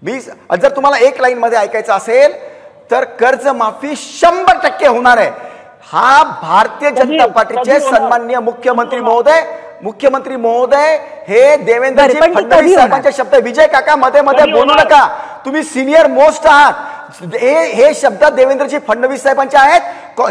जर तुम्हाला एक लाईन मध्ये ऐकायचं असेल तर कर्जमाफी 100% होणार आहे। हा भारतीय जनता पार्टीचे सन्माननीय मुख्यमंत्री महोदय हे देवेंद्रजी फडणवीस साहेबांचे शब्द। विजय काका मध्ये मध्ये बोलू नका, तुम्ही सिनियर मोस्ट आहात। हे शब्द देवेंद्रजी फडणवीस साहेबांचे आहेत,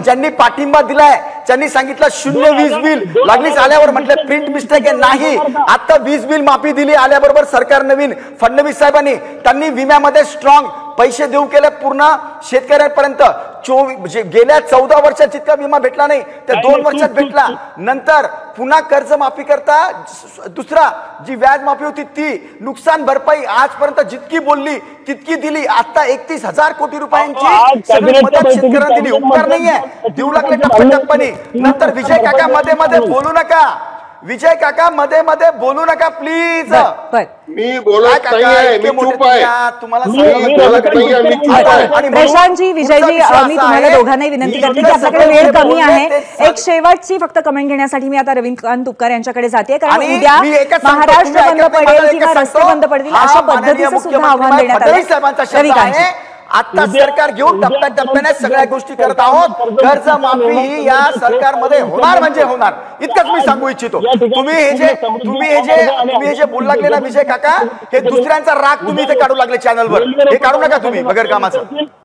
ज्यांनी पाठिंबा दिलाय, ज्यांनी सांगितलं 0 वीज बिल लागलीच आल्यावर म्हटलं प्रिंट मिस्टेक आहे, नाही आता वीज बिल माफी दिली आल्याबरोबर सरकार नवीन फडणवीस साहेबांनी त्यांनी विम्यामध्ये स्ट्रॉंग पैसे देऊ केले पूर्ण शेतकऱ्यांपर्यंत। गेल्या 14 वर्षात जितका विमा भेटला नाही त्या 2 वर्षात भेटला। नंतर पुन्हा कर्जमाफी करता दुसरा जी व्याज माफी होती ती, नुकसान भरपाई आजपर्यंत जितकी बोलली तितकी दिली। आता 31,000 कोटी रुपयांची सगळी मदत शेतकऱ्यांना दिली। उपकार नाहीये, देऊ लागले टप्प्याटप्प्याने। नंतर विजय काका मध्ये मध्ये बोलू नका, विजय काका मध्ये मध्ये बोलू नका प्लीज। मी बोलत नाहीये, मी चूप आहे। तुम्हाला प्रशांतजी, विजयजी, मी तुम्हाला दोघांनाही विनंती करते की आपल्याकडे वेळ कमी आहे। एक शेवटची फक्त कमेंट घेण्यासाठी मी आता रविकांत तुपकर यांच्याकडे जाते, कारण उद्या महाराष्ट्र बंद पडेल किंवा रस्ते बंद पडतील अशा पद्धतीचं सुद्धा आव्हान देण्यात आलं। रविकांत, आता सरकार घेऊन टप्प्याटप्प्याने सगळ्या गोष्टी करत आहोत। कर्जमाफी ही या सरकारमध्ये होणार म्हणजे होणार, इतकंच मी सांगू इच्छितो। तुम्ही हे जे बोलू लागले ना विजय काका, हे दुसऱ्यांचा राग तुम्ही इथे काढू लागले चॅनलवर, हे काढू नका तुम्ही बगैर कामाचं।